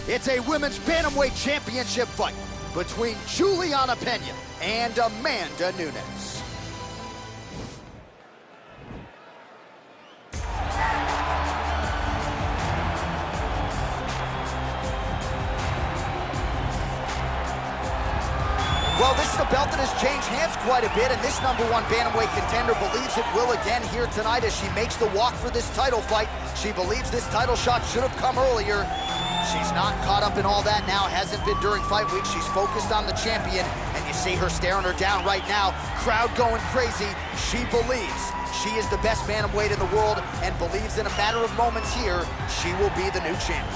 It's a women's bantamweight championship fight between Julianna Peña and Nunes. Well, this is a belt that has changed hands quite a bit, and this #1 bantamweight contender believes it will again here tonight as she makes the walk for this title fight. She believes this title shot should have come earlier. She's not caught up in all that now, hasn't been during fight week. She's focused on the champion, and you see her staring her down right now. Crowd going crazy. She believes she is the best bantamweight in the world and believes in a matter of moments here, she will be the new champion.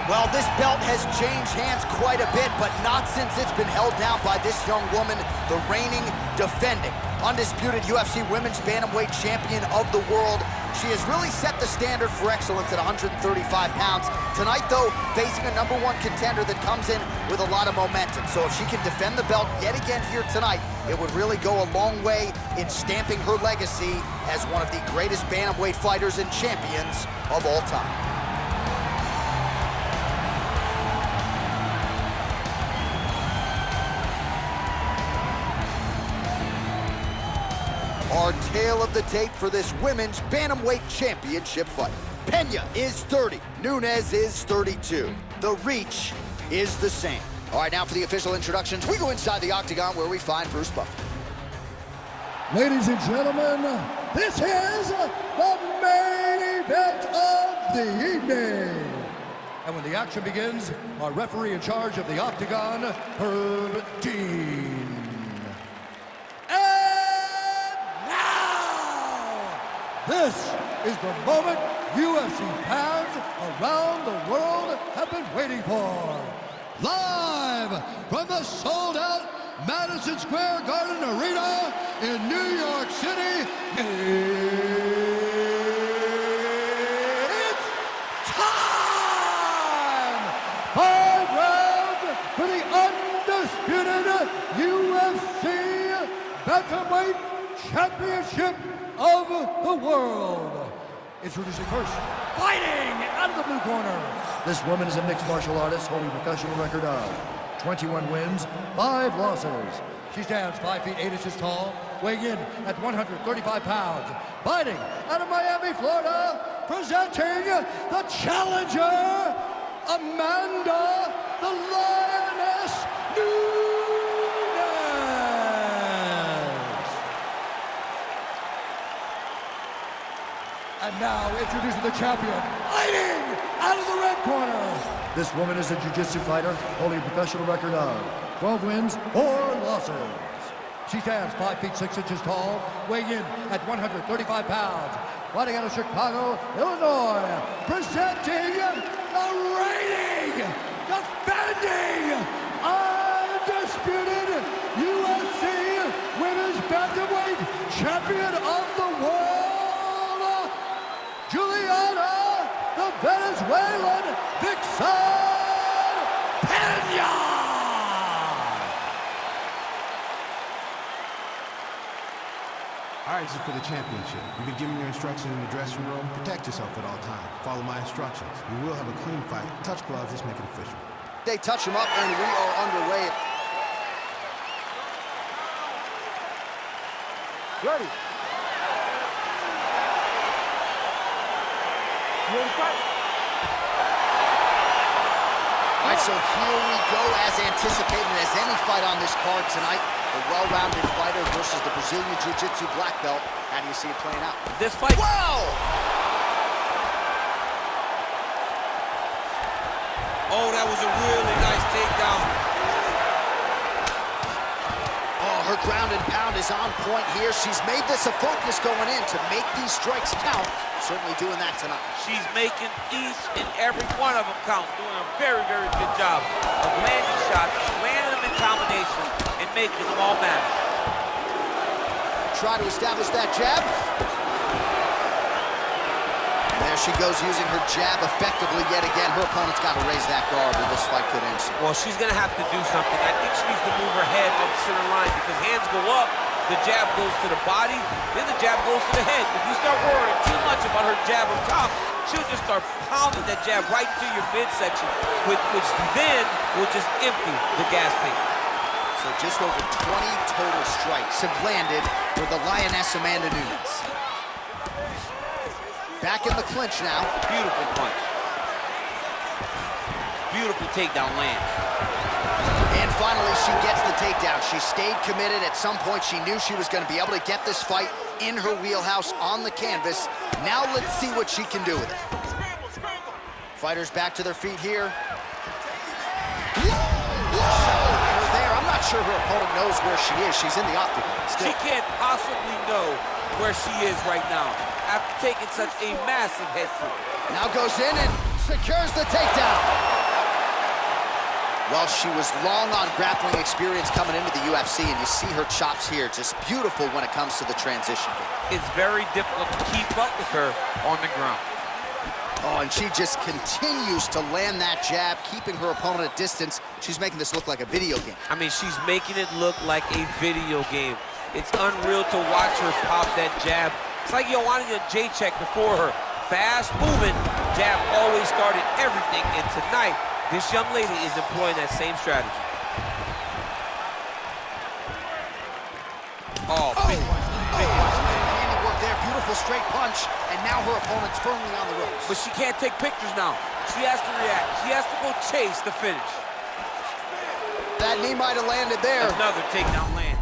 Well, this belt has changed hands quite a bit, but not since it's been held down by this young woman, the reigning, defending, undisputed UFC Women's Bantamweight Champion of the world. She has really set the standard for excellence at 135 pounds. Tonight, though, facing a #1 contender that comes in with a lot of momentum. So if she can defend the belt yet again here tonight, it would really go a long way in stamping her legacy as one of the greatest bantamweight fighters and champions of all time. Our tale of the tape for this women's bantamweight championship fight. Peña is 30, Nunes is 32. The reach is the same. All right, now for the official introductions, we go inside the octagon where we find Bruce Buffer. Ladies and gentlemen, this is the main event of the evening. And when the action begins, our referee in charge of the octagon, Herb Dean. This is the moment UFC fans around the world have been waiting for. Live from the sold-out Madison Square Garden Arena in New York City, it's time! 5 rounds for the undisputed UFC Bantamweight Championship of the world. Introducing first, fighting out of the blue corner. This woman is a mixed martial artist holding a professional record of 21 wins, 5 losses. She stands 5 feet 8 inches tall, weighing in at 135 pounds. Fighting out of Miami, Florida, presenting the challenger, Amanda the Lioness Nunes. And now, introducing the champion, fighting out of the red corner. This woman is a jiu-jitsu fighter, holding a professional record of 12 wins, 4 losses. She stands 5 feet 6 inches tall, weighing in at 135 pounds. Fighting out of Chicago, Illinois, presenting the reigning, defending, undisputed UFC Women's Bantamweight Champion of the world, Julianna, the Venezuelan Vixen Peña! All right, this is for the championship. You've been giving your instructions in the dressing room. Protect yourself at all times. Follow my instructions. You will have a clean fight. Touch gloves, let's make it official. They touch him up and we are underway. Ready. All right, so here we go, as anticipated, as any fight on this card tonight, the well-rounded fighter versus the Brazilian Jiu-Jitsu black belt. How do you see it playing out? This fight... Whoa! Oh, that was a really nice takedown. Oh, her ground and pound is on point here. She's made this a focus going in to make these strikes count. Certainly doing that tonight. She's making each and every one of them count. Doing a very, very good job of landing shots, landing them in combination, and making them all matter. try to establish that jab. And there she goes, using her jab effectively yet again. Her opponent's got to raise that guard or this fight could end soon. Well, she's going to have to do something. I think she needs to move her head up the center line because hands go up, the jab goes to the body, then the jab goes to the head. If you start worrying too much about her jab up top, she'll just start pounding that jab right into your midsection, which then will just empty the gas tank. So just over 20 total strikes have landed for the Lioness Amanda Nunes. Back in the clinch now. Beautiful punch. Beautiful takedown lands. And finally, she gets the takedown. She stayed committed. At some point, she knew she was going to be able to get this fight in her wheelhouse on the canvas. Now let's see what she can do with it. Fighters back to their feet here. Her there. I'm not sure her opponent knows where she is. She's in the octagon still. She can't possibly know where she is right now after taking such a massive head kick. Now goes in and secures the takedown. Well, she was long on grappling experience coming into the UFC, and you see her chops here, just beautiful when it comes to the transition. It's very difficult to keep up with her on the ground. Oh, and she just continues to land that jab, keeping her opponent at distance. She's making this look like a video game. I mean, she's making it look like a video game. It's unreal to watch her pop that jab. It's like Joanna Jacek before her. Fast moving, jab always started everything, and tonight, this young lady is employing that same strategy. Oh, big punch, big punch. Handiwork there, beautiful straight punch, and now her opponent's firmly on the ropes. But she can't take pictures now. She has to react. She has to go chase the finish. That knee might have landed there. Another takedown lands.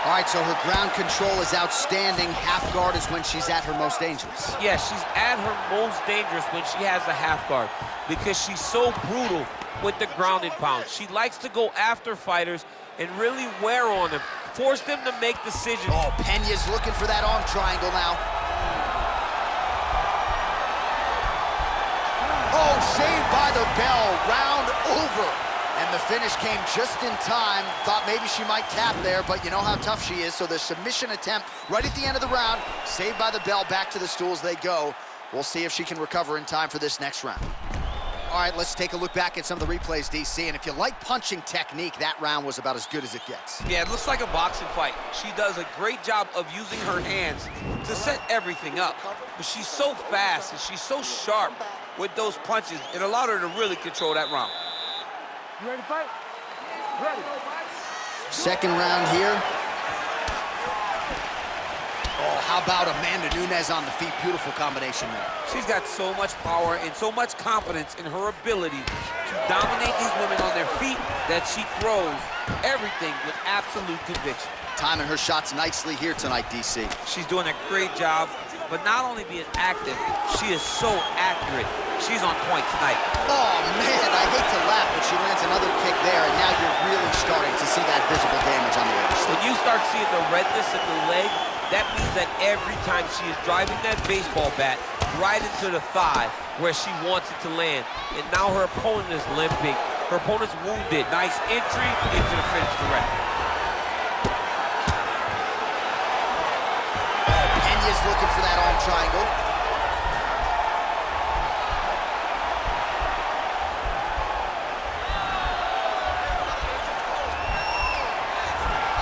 All right, so her ground control is outstanding. Half guard is when she's at her most dangerous. Yeah, she's at her most dangerous when she has a half guard because she's so brutal with the ground and pound. She likes to go after fighters and really wear on them, force them to make decisions. Oh, Peña's looking for that arm triangle now. Oh, saved by the bell, round over. And the finish came just in time. Thought maybe she might tap there, but you know how tough she is. So the submission attempt right at the end of the round, saved by the bell, back to the stools they go. We'll see if she can recover in time for this next round. All right, let's take a look back at some of the replays, DC. And if you like punching technique, that round was about as good as it gets. Yeah, it looks like a boxing fight. She does a great job of using her hands to set everything up. But she's so fast and she's so sharp with those punches. It allowed her to really control that round. You ready to fight? Ready. Second round here. Oh, how about Amanda Nunes on the feet? Beautiful combination there. She's got so much power and so much confidence in her ability to dominate these women on their feet that she throws everything with absolute conviction. Timing her shots nicely here tonight, DC. She's doing a great job, but not only being active, she is so accurate. She's on point tonight. Oh, man, I hate to laugh, but she lands another kick there, and now you're really starting to see that visible damage on the other side. When you start seeing the redness in the leg, that means that every time she is driving that baseball bat right into the thigh where she wants it to land, and now her opponent is limping. Her opponent's wounded. Nice entry into the finish direct. Peña's looking for that arm triangle.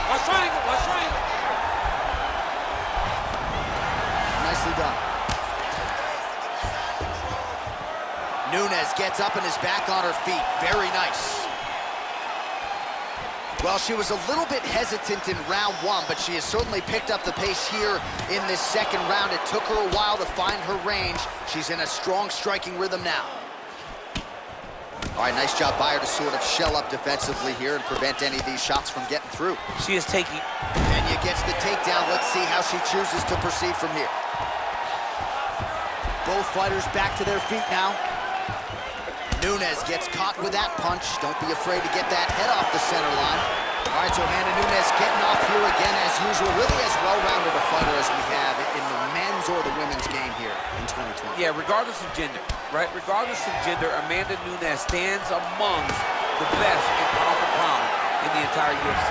Watch triangle, watch triangle. Nicely done. Nunes gets up and is back on her feet. Very nice. Well, she was a little bit hesitant in round one, but she has certainly picked up the pace here in this second round. It took her a while to find her range. She's in a strong striking rhythm now. All right, nice job by her to sort of shell up defensively here and prevent any of these shots from getting through. She is taking... Peña gets the takedown. Let's see how she chooses to proceed from here. Both fighters back to their feet now. Nunes gets caught with that punch. Don't be afraid to get that head off the center line. All right, so Amanda Nunes getting off here again as usual. Really as well-rounded a fighter as we have in the men's or the women's game here in 2020. Yeah, regardless of gender, right? Regardless of gender, Amanda Nunes stands amongst the best in pound for pound in the entire UFC.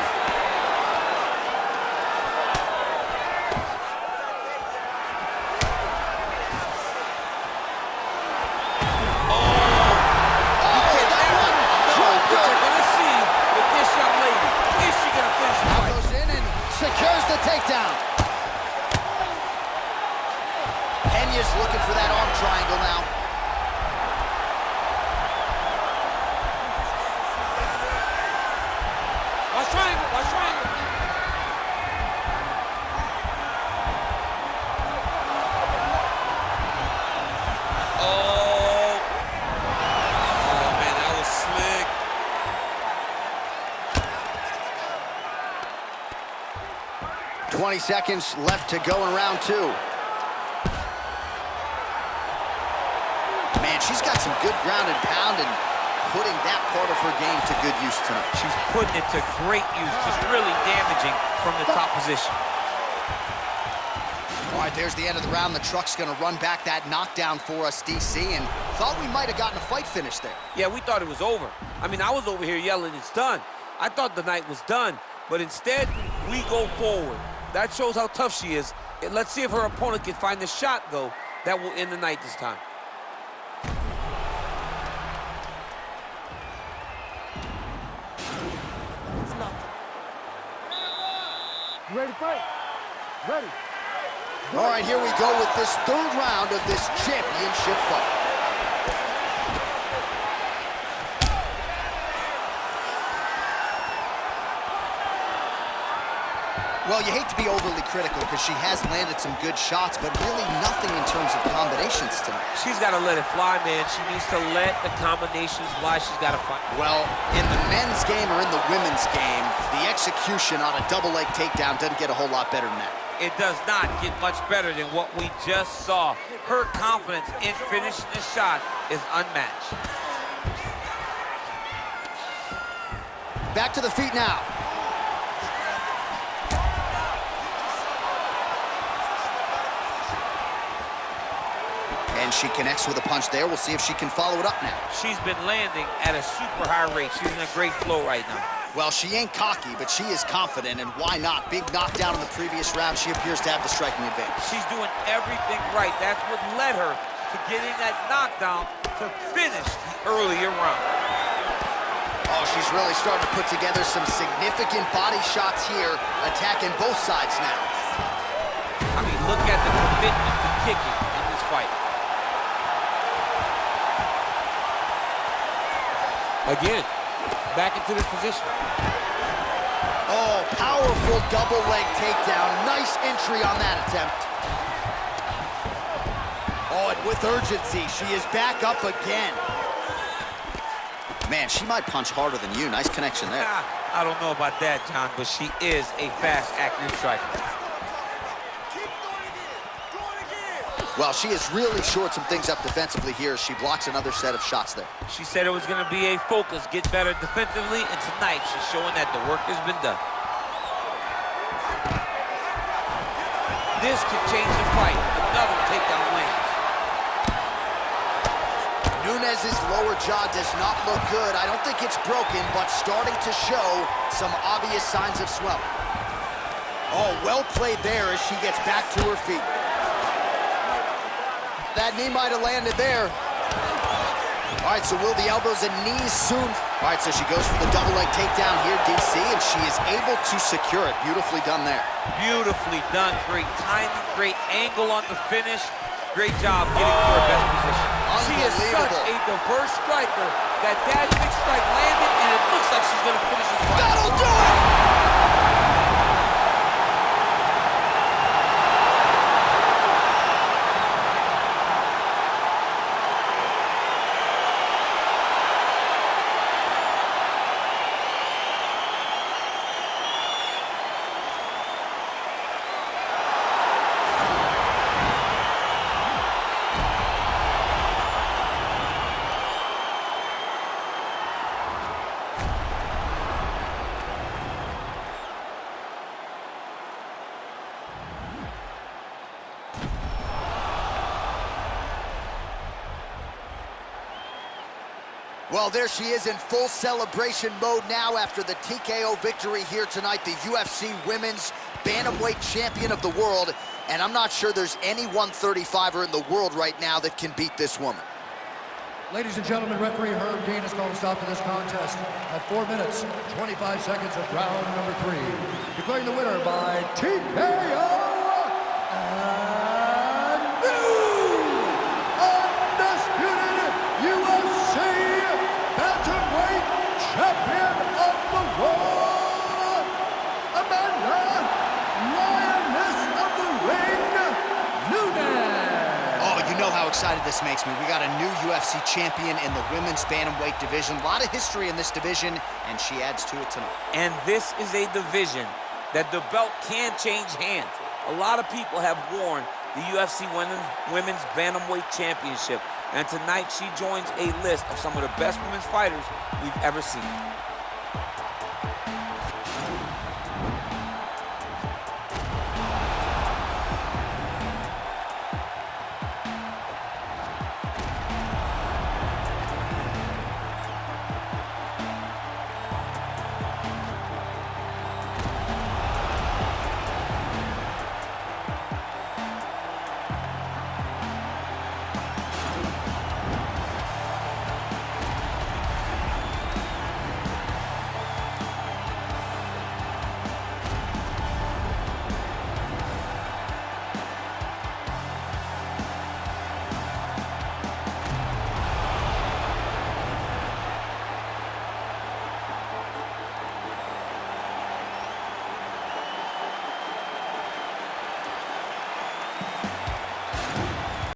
secures the takedown. Peña's looking for that arm triangle now. Watch triangle, watch triangle. Oh man, that was slick. "20 seconds left to go in round 2. Man, she's got some good ground and pound and putting that part of her game to good use tonight. She's putting it to great use, just really damaging from the top position. All right, there's the end of the round. The truck's gonna run back that knockdown for us, DC, and thought we might have gotten a fight finish there. Yeah, we thought it was over. I mean, I was over here yelling, it's done. I thought the night was done, but instead, we go forward. That shows how tough she is. And let's see if her opponent can find the shot, though, that will end the night this time. You ready to fight? Ready. All right, here we go with this 3rd round of this championship fight. Well, you hate to be overly critical because she has landed some good shots, but really nothing in terms of combinations tonight. She's got to let it fly, man. She needs to let the combinations fly. She's got to fight. Well, in the men's game or in the women's game, the execution on a double leg takedown doesn't get a whole lot better than that. It does not get much better than what we just saw. Her confidence in finishing the shot is unmatched. Back to the feet now. And she connects with a punch there. We'll see if she can follow it up now. She's been landing at a super high rate. She's in a great flow right now. Well, she ain't cocky, but she is confident, and why not? Big knockdown in the previous round. She appears to have the striking advantage. She's doing everything right. That's what led her to getting that knockdown to finish the earlier round. Oh, she's really starting to put together some significant body shots here, attacking both sides now. I mean, look at the commitment to kicking in this fight. Again, back into this position. Oh, powerful double leg takedown. Nice entry on that attempt. Oh, and with urgency, she is back up again. Man, she might punch harder than you. Nice connection there. I don't know about that, John, but she is a fast, accurate striker. Well, she has really shored some things up defensively here as she blocks another set of shots there. She said it was going to be a focus, get better defensively, and tonight she's showing that the work has been done. This could change the fight. Another takedown lands. Nunes' lower jaw does not look good. I don't think it's broken, but starting to show some obvious signs of swelling. Oh, well played there as she gets back to her feet. That knee might have landed there. All right, so will the elbows and knees soon? All right, so she goes for the double leg takedown here, DC, and she is able to secure it. Beautifully done there. Beautifully done. Great timing, great angle on the finish. Great job getting to her best position. She is such a diverse striker that big strike landed, and it looks like she's going to finish this fight. That'll do it! Well, there she is in full celebration mode now after the TKO victory here tonight, the UFC Women's Bantamweight Champion of the world. And I'm not sure there's any 135er in the world right now that can beat this woman. Ladies and gentlemen, referee Herb Dean has called a stop to this contest at 4 minutes, 25 seconds of round number 3. declaring the winner by TKO and new undisputed UFC bantamweight champion of the world, Amanda Lioness of the Ring, Nunes. Oh, you know how excited this makes me. We got a new UFC champion in the women's bantamweight division. A lot of history in this division, and she adds to it tonight. And this is a division that the belt can change hands. A lot of people have worn the UFC Women's Bantamweight Championship, and tonight she joins a list of some of the best women's fighters we've ever seen.